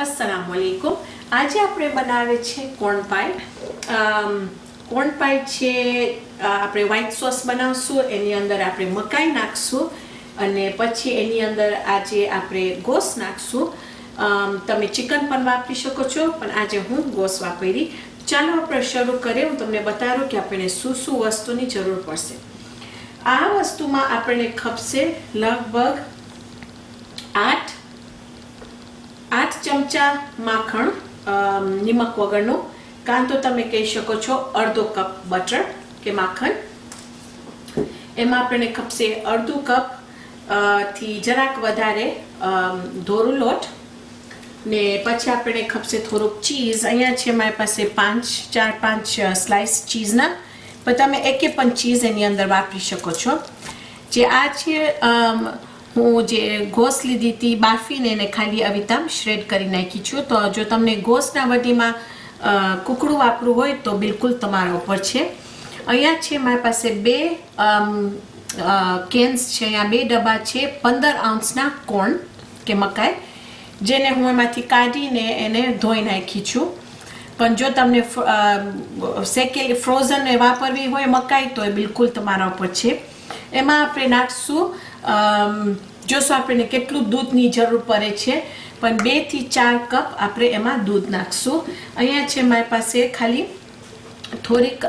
अस्सलामुअलैकुम। आज આપણે બનાવે છે કોર્ન પાઈ। કોર્ન પાઈ છે આપણે વ્હાઈટ સોસ બનાવશું, એની અંદર આપણે મકાઈ નાખશું અને પછી એની અંદર આજે આપણે ગોશ નાખશું। તમે ચિકન પણ વાપરી શકો છો, પણ આજે હું ગોશ વાપરી। ચાલો આપણે શરૂ કરીએ। હું તમને બતાવું કે આપણે શું વસ્તુની જરૂર પડશે। આ વસ્તુમાં આપણે ખપશે લગભગ 8 चमचा माखण, निमक वगरनो, कां तो तमे कही शको छो अर्धो कप बटर के माखण। एमां आपणे खपशे अर्धो कप थी जराक वधारे धोरो लोट ने पछी आपणे खपशे थोड़ुंक चीज। अहींया छे मारी पासे 4-5 स्लाइस चीजना, पण तमे एके पण चीज एनी अंदर वापरी शको छो। जे आ छे હું જે ગોશ લીધી હતી બાફીને એને ખાલી આવી રીતના શ્રેડ કરી નાખી છું। તો જો તમને ગોશના વડીમાં કુકડું વાપરવું હોય તો બિલકુલ તમારા ઉપર છે। અહીંયા છે મારી પાસે 2 કેન્સ છે, અહીંયા 2 ડબ્બા છે 15 આઉન્સના કોર્ન કે મકાઈ, જેને હું એમાંથી કાઢીને એને ધોઈ નાખી છું। પણ જો તમને શેકેલી ફ્રોઝન વાપરવી હોય મકાઈ તો એ બિલકુલ તમારા ઉપર છે। એમાં આપણે નાખશું જોશું આપણે કેટલું દૂધની જરૂર પડે છે, પણ 2 થી 4 કપ આપણે એમાં દૂધ નાખશું। અહીંયા છે મારી પાસે ખાલી થોડીક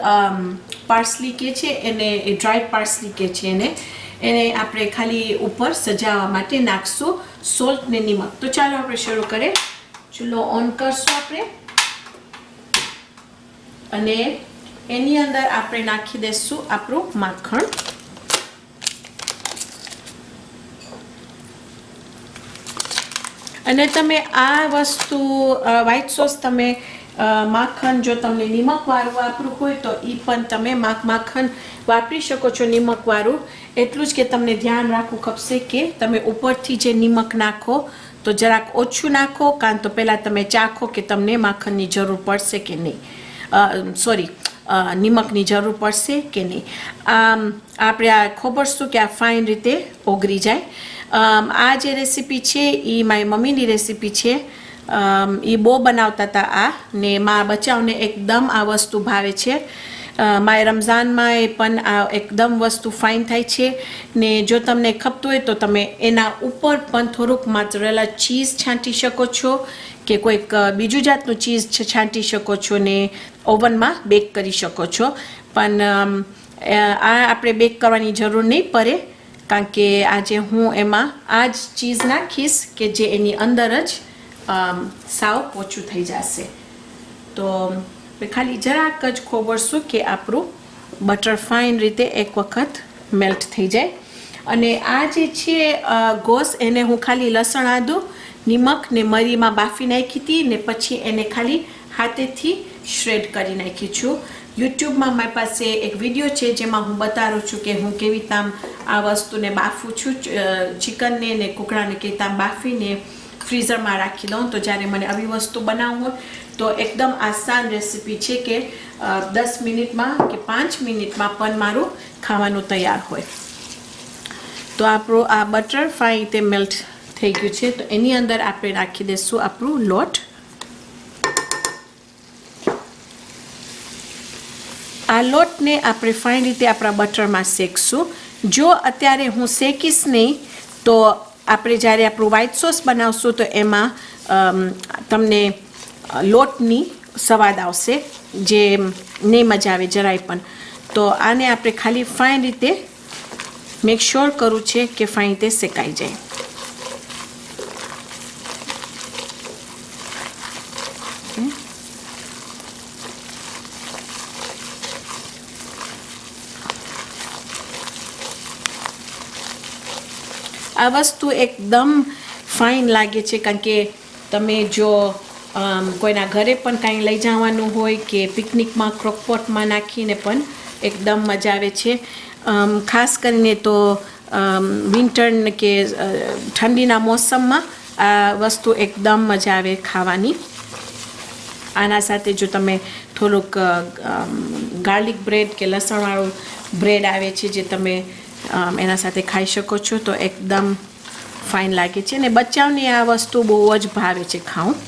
પાર્સલી કે છે, એને ડ્રાય પાર્સલી કે છે, એને આપણે ખાલી ઉપર સજાવવા માટે નાખશું, સોલ્ટ ને નિમક। તો ચાલો આપણે શરૂ કરીએ। ચૂલો ઓન કરશું આપણે અને એની અંદર આપણે નાખી દઈશું આપણું માખણ। અને તમે આ વસ્તુ વ્હાઈટ સોસ તમે માખણ જો તમને નિમકવાળું વાપરવું હોય તો એ પણ તમે માખણ વાપરી શકો છો નિમકવાળું। એટલું જ કે તમને ધ્યાન રાખવું ખપશે કે તમે ઉપરથી જે નિમક નાખો તો જરાક ઓછું નાખો, કારણ તો પહેલાં તમે ચાખો કે તમને માખણની જરૂર પડશે કે નહીં, નિમકની જરૂર પડશે કે નહીં। આપણે આ ખબરશું કે આ ફાઇન રીતે ઓગળી જાય। આ જે રેસીપી છે એ મારી મમ્મીની રેસીપી છે, એ બહુ બનાવતા હતા આ ને મારા બચ્ચાઓને એકદમ આ વસ્તુ ભાવે છે। મારે રમઝાનમાં એ પણ આ એકદમ વસ્તુ ફાઇન થાય છે ને જો તમને ખપતું હોય તો તમે એના ઉપર પણ થોડુંક મોઝરેલા ચીઝ છાંટી શકો છો કે કોઈક બીજું જાતનું ચીઝ છાંટી શકો છો ને ઓવનમાં બેક કરી શકો છો। પણ આ આપણે બેક કરવાની જરૂર નહીં પડે, કારણ કે આજે હું એમાં આ જ ચીઝ નાખીશ કે જે એની અંદર જ સાવ પોચું થઈ જશે। તો ખાલી જરાક જ ખોબરશું કે આપણું બટર ફાઇન રીતે એક વખત મેલ્ટ થઈ જાય। અને આ જે છે ગોશ, એને હું ખાલી લસણ આદુ નિમક ને મરીમાં બાફી નાખી હતી ને પછી એને ખાલી હાથેથી શ્રેડ કરી નાખી છું। યુટ્યુબમાં મારી પાસે એક વિડીયો છે જેમાં હું બતાવું છું કે હું કેવી રીતના આ વસ્તુને બાફું છું, ચિકનને ને કુકડાને કેવી રીતના બાફીને ફ્રીઝરમાં રાખી દઉં। તો જ્યારે મને આવી વસ્તુ બનાવવું હોય તો એકદમ આસાન રેસીપી છે કે 10 મિનિટમાં કે 5 મિનિટમાં પણ મારું ખાવાનું તૈયાર હોય। તો આપણું આ બટર ફાઇન રીતે મેલ્ટ થઈ ગયું છે, તો એની અંદર આપણે રાખી દઈશું આપણું લોટ। આ લોટને આપણે ફાઇન રીતે આપણા બટરમાં શેકશું। જો અત્યારે હું શેકીશ નહીં તો આપણે જ્યારે આપણું વ્હાઈટ સોસ બનાવશું તો એમાં તમને લોટની સ્વાદ આવશે, જે નહીં મજા આવે જરાય પણ। તો આને આપણે ખાલી ફાઇન રીતે મેક શ્યોર કરવું છે કે ફાઇન રીતે શેકાઈ જાય। આ વસ્તુ એકદમ ફાઇન લાગે છે, કારણ કે તમે જો કોઈના ઘરે પણ કાંઈ લઈ જવાનું હોય કે પિકનિકમાં ક્રોકપોટમાં નાખીને પણ એકદમ મજા આવે છે। ખાસ કરીને તો વિન્ટર કે ઠંડીના મોસમમાં આ વસ્તુ એકદમ મજા આવે ખાવાની। આના સાથે જો તમે થોડુંક ગાર્લિક બ્રેડ કે લસણવાળું બ્રેડ આવે છે જે તમે એના સાથે ખાઈ શકો છો, તો એકદમ ફાઇન લાગે છે અને બચ્ચાઓને આ વસ્તુ બહુ જ ભાવે છે ખાવું.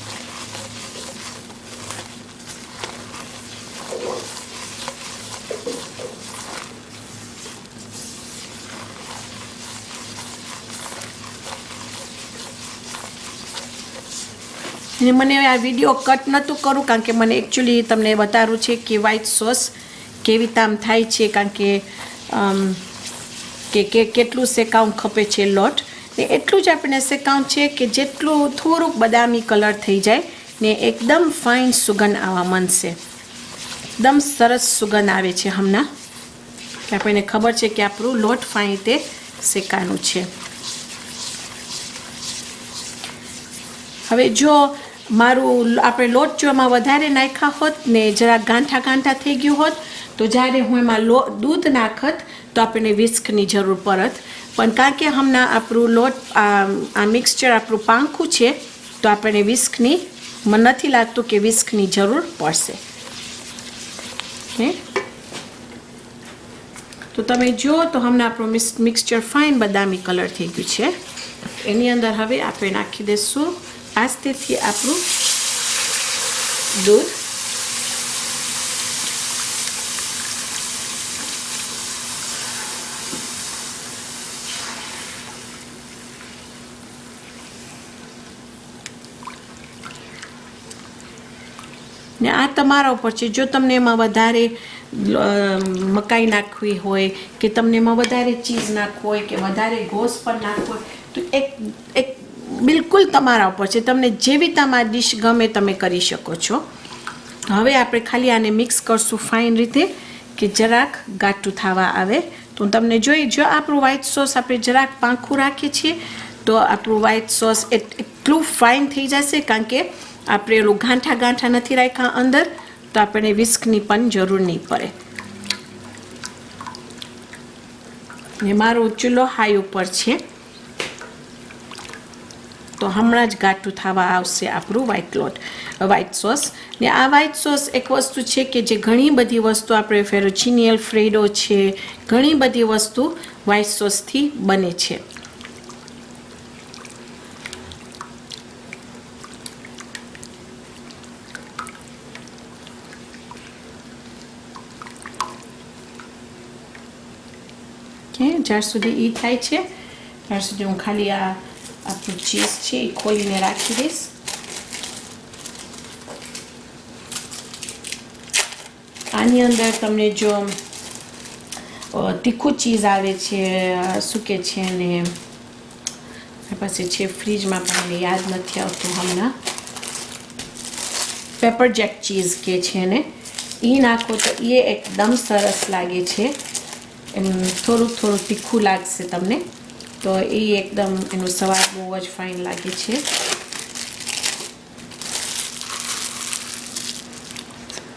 અને મને આ વિડીયો કટ નહોતું કરું કારણ કે મને એકચ્યુઅલી તમને બતાવું છે કે વ્હાઈટ સોસ કેવી તામ થાય છે, કારણ કે કેટલું શેકાવું ખપે છે લોટ. ને એટલું જ આપણે શેકાવું છે કે જેટલું થોડુંક બદામી કલર થઈ જાય ને એકદમ ફાઇન સુગંધ આવવા માંડશે. એકદમ સરસ સુગંધ આવે છે હમણાં, કે આપણને ખબર છે કે આપણું લોટ ફાઇન રીતે શેકાનું છે. હવે જો મારું આપણે લોટ જો એમાં વધારે નાખ્યા હોત ને જરા ગાંઠા થઈ ગયું હોત તો જ્યારે હું એમાં દૂધ નાખત તો આપણને વિસ્કની જરૂર પડત. પણ કારણ કે હમણાં આપણું લોટ આ મિક્સચર આપણું પાંખું છે તો આપણને વિસ્કની મને નથી લાગતું કે વિસ્કની જરૂર પડશે. તો તમે જુઓ તો હમણાં આપણું મિક્સચર ફાઇન બદામી કલર થઈ ગયું છે. એની અંદર હવે આપણે નાખી દઈશું આસ્તેથી આપણું દૂધ. ને આ તમારા ઉપર છે. જો તમને એમાં વધારે મકાઈ નાખવી હોય કે તમને એમાં વધારે ચીઝ નાખવું હોય કે વધારે ગોશ પણ નાખવું હોય તો એક બિલકુલ તમારા ઉપર છે. તમને જેવી તમારી ડીશ ગમે તમે કરી શકો છો. હવે આપણે ખાલી આને મિક્સ કરશું ફાઇન રીતે કે જરાક ગાઢું થવા આવે. તો તમને જોઈ જો આપણું વ્હાઈટ સોસ આપણે જરાક પાંખું રાખીએ છીએ તો આપણું વ્હાઈટ સોસ એટલું ફાઇન થઈ જશે, કારણ કે આપણે એલું ગાંઠા નથી રાખ્યા અંદર, તો આપણને વિસ્કની પણ જરૂર નહીં પડે. ને મારો ચૂલો હાઈ ઉપર છે તો હમણાં જ ગાઢું થવા આવશે આપણું વ્હાઈટ સોસ. ને આ વ્હાઈટ સોસ એક વસ્તુ છે કે જે ઘણી બધી વસ્તુ આપણે ફેરોચીની અલ્ફ્રેડો છે, ઘણી બધી વસ્તુ વ્હાઈટ સોસથી બને છે. જ્યાર સુધી એ થાય છે ત્યાર સુધી હું ખાલી આ આપણું ચીઝ છે એ ખોલીને રાખી દઈશ. આની અંદર તમને જો તીખું ચીઝ આવે છે, શું કે છે ને મારી પાસે છે ફ્રીજમાં પણ મને યાદ નથી આવતું હમણાં, પેપર જેક ચીઝ કે છે ને, એ નાખો તો એ એકદમ સરસ લાગે છે. એમ થોડું તીખું લાગશે તમને તો એ એકદમ એનો સ્વાદ બહુ જ ફાઇન લાગે છે.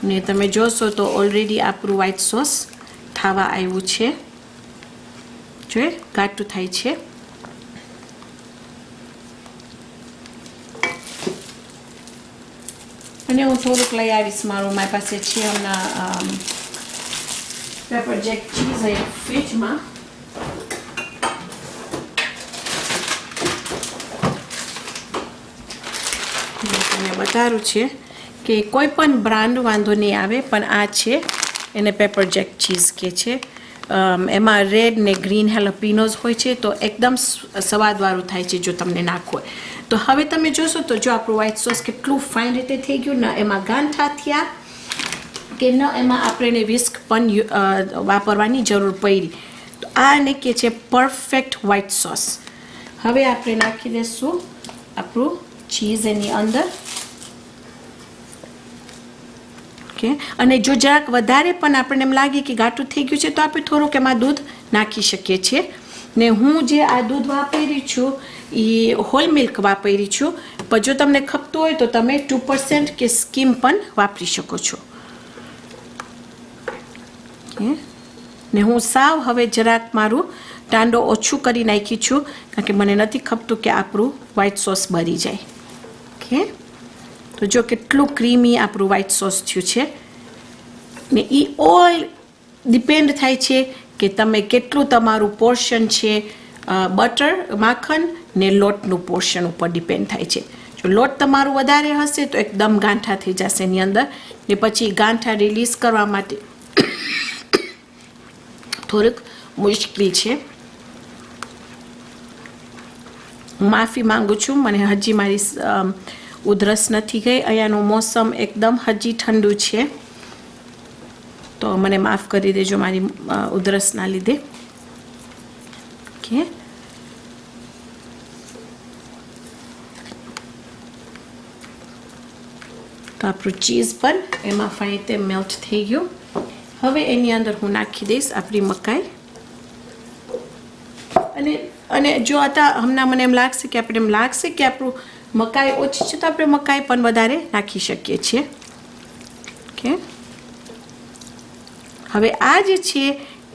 ને તમે જોશો તો ઓલરેડી આપણું વ્હાઈટ સોસ થવા આવ્યું છે. જોઈએ ઘાટું થાય છે. અને હું થોડુંક લઈ આવીશ. મારી પાસે છે હમણાં પેપર જેક ચીઝ એ ફ્રીજમાં. તમને બતાવું છે કે કોઈ પણ બ્રાન્ડ વાંધો નહીં આવે, પણ આ છે એને પેપર જેક ચીઝ કે છે. એમાં રેડ ને ગ્રીન હેલોપિનોઝ હોય છે તો એકદમ સ્વાદવાળું થાય છે જો તમને નાખવું હોય તો. હવે તમે જોશો તો જો આપણું વ્હાઈટ સોસ કેટલું ફાઇન રીતે થઈ ગયું, ને એમાં ગાંઠા થયા કે ન એમાં આપણે વિસ્ક પણ વાપરવાની જરૂર પડી. તો આને કે છે પરફેક્ટ વ્હાઈટ સોસ. હવે આપણે નાખી દઈશું આપણું ચીઝ એની અંદર. ઓકે, અને જો જરાક વધારે પણ આપણને એમ લાગે કે ઘાટું થઈ ગયું છે તો આપણે થોડુંક એમાં દૂધ નાખી શકીએ છીએ. ને હું જે આ દૂધ વાપરી છું એ હોલ મિલ્ક વાપરી છું, પણ જો તમને ખપતું હોય તો તમે 2% કે સ્કીમ પણ વાપરી શકો છો. ને હું સાવ હવે જરાક મારું ટાંડો ઓછું કરી નાખી છું, કારણ કે મને નથી ખપતું કે આપણું વ્હાઈટ સોસ બળી જાય. ઓકે, તો જો કેટલું ક્રીમી આપણું વ્હાઈટ સોસ થયું છે. ને એ ઓલ ડિપેન્ડ થાય છે કે તમે કેટલું તમારું પોર્શન છે બટર માખણ ને લોટનું પોર્શન ઉપર ડિપેન્ડ થાય છે. જો લોટ તમારું વધારે હશે તો એકદમ ગાંઠા થઈ જશે એની અંદર, ને પછી ગાંઠા રિલીઝ કરવા માટે થોડુંક મુશ્કેલ છે. માફી માંગુ છું, મને હજી મારી ઉધરસ નથી ગઈ. અહીંયાનું મોસમ એકદમ હજી ઠંડુ છે, તો મને માફ કરી દેજો મારી ઉધરસના લીધે. ઓકે, તો આપણું ચીઝ પણ એમાં ફાઇન રીતે મેલ્ટ થઈ ગયું. હવે એની અંદર હું નાખી દઈશ આપણી મકાઈ. અને જો હમણાં મને એમ લાગશે કે આપણું મકાઈ ઓછી છે તો આપણે મકાઈ પણ વધારે નાખી શકીએ છીએ. ઓકે, હવે આ જે છે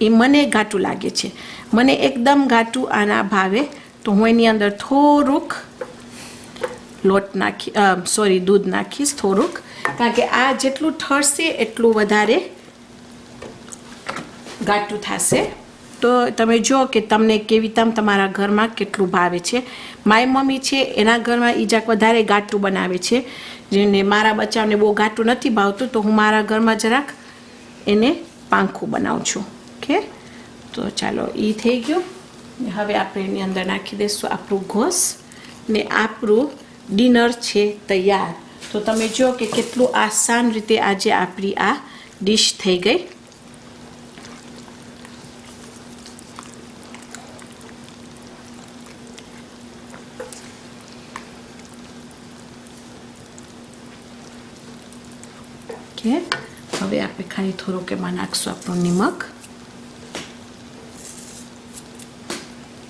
એ મને ઘાટું લાગે છે, મને એકદમ ઘાટું આના ભાવે, તો હું એની અંદર થોડુંક દૂધ નાખીશ થોડુંક, કારણ કે આ જેટલું ઠરશે એટલું વધારે ઘાટું થશે. તો તમે જો કે તમને તમારા ઘરમાં કેટલું ભાવે છે. મારી મમ્મી છે એના ઘરમાં એ જરાક વધારે ઘાટું બનાવે છે, જેને મારા બચ્ચાઓને બહુ ઘાટું નથી ભાવતું, તો હું મારા ઘરમાં જરાક એને પાંખું બનાવું છું. ઓકે, તો ચાલો એ થઈ ગયું. હવે આપણે એની અંદર નાખી દઈશું આપણું ગોશ, ને આપણું ડિનર છે તૈયાર. તો તમે જો કે કેટલું આસાન રીતે આજે આપણી આ ડિશ થઈ ગઈ. ઓકે, હવે આપણે ખાલી થોડુંક એમાં નાખશું આપણું નિમક,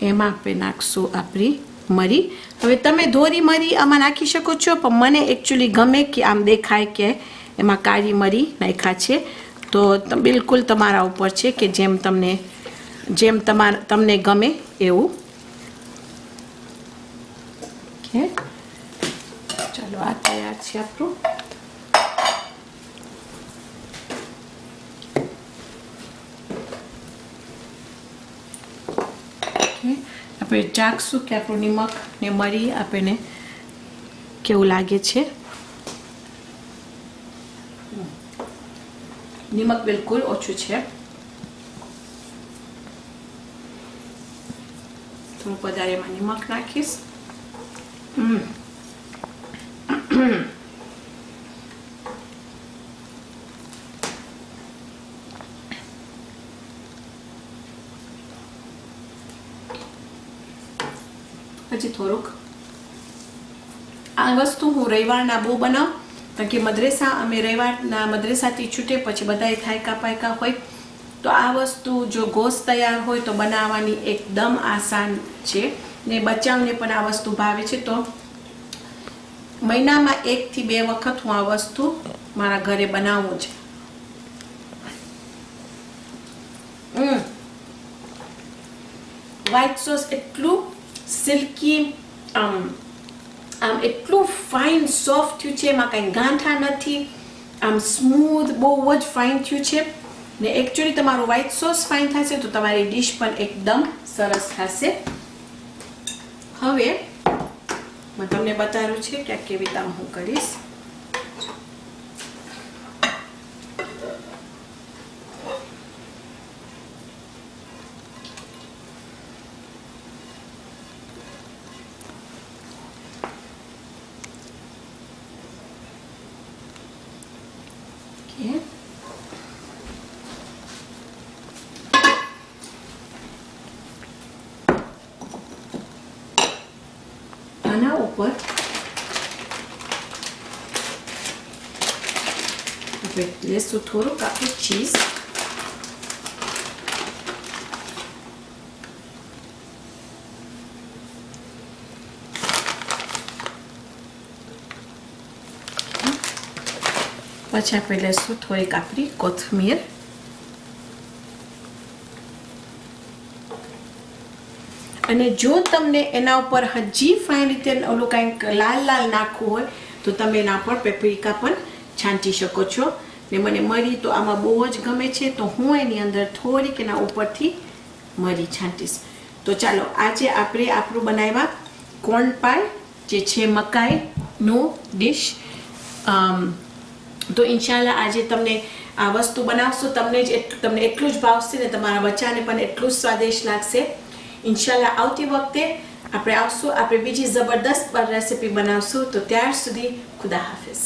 એમાં આપણે નાખશું આપણી મરી. હવે તમે ધોરી મરી આમાં નાખી શકો છો, પણ મને એકચ્યુઅલી ગમે કે આમ દેખાય કે એમાં કાળી મરી નાખ્યા છે. તો બિલકુલ તમારા ઉપર છે કે જેમ તમને ગમે એવું. ઓકે, ચાલો આ તૈયાર છે આપણું. આપણે ચાખશું કે આપણું નિમક ને મરી આપણને કેવું લાગે છે. નિમક બિલકુલ ઓછું છે, થોડુંક વધારે એમાં નિમક નાખીશ. હજી થોડુંક. આ વસ્તુ હું રવિવારના બહુ બનાવું, કારણ કે અમે રવિવારના મદ્રેસાથી છૂટે પછી બધાએ થાયકા પાયકા હોય, તો આ વસ્તુ જો ગોશ તૈયાર હોય તો બનાવવાની એકદમ આસાન છે, ને બચ્ચાઓને પણ આ વસ્તુ ભાવે છે. તો મહિનામાં 1 થી 2 વખત હું આ વસ્તુ મારા ઘરે બનાવું છે. વ્હાઈટ સોસ એટલું સિલ્કી, આમ એટલું ફાઇન સોફ્ટ થયું છે, એમાં કંઈ ગાંઠા નથી, આમ સ્મૂથ બહુ જ ફાઇન થયું છે. ને એકચ્યુઅલી તમારું વ્હાઈટ સોસ ફાઇન થશે તો તમારી ડીશ પણ એકદમ સરસ થશે. હવે મેં તમને બતાવ્યું છે કે કેવી રીતે હું કરીશ. આના ઉપર લેશું થોડુંક આપણું ચીઝ. પછી આપણે લેશું થોડીક આપણી કોથમીર. અને જો તમને એના ઉપર હજી ફાઇન રીતે ઓલું કંઈક લાલ નાખવું હોય તો તમે એના પર પેપ્રિકા પણ છાંટી શકો છો. ને મને મરી તો આમાં બહુ જ ગમે છે, તો હું એની અંદર થોડીક એના ઉપરથી મરી છાંટીશ. તો ચાલો આજે આપણે આપણું બનાવ્યા કોર્ન પાય જે છે મકાઈનું ડિશ. તો ઇન્શાલ્લાહ આજે તમને આ વસ્તુ બનાવશો તમને એટલું જ ભાવશે ને તમારા બચ્ચાને પણ એટલું જ સ્વાદિષ્ટ લાગશે. ઇન્શાલ્લાહ આવતી વખતે આપણે આવશું, આપણે બીજી જબરદસ્ત રેસીપી બનાવશું. તો ત્યાર સુધી ખુદા હાફિઝ.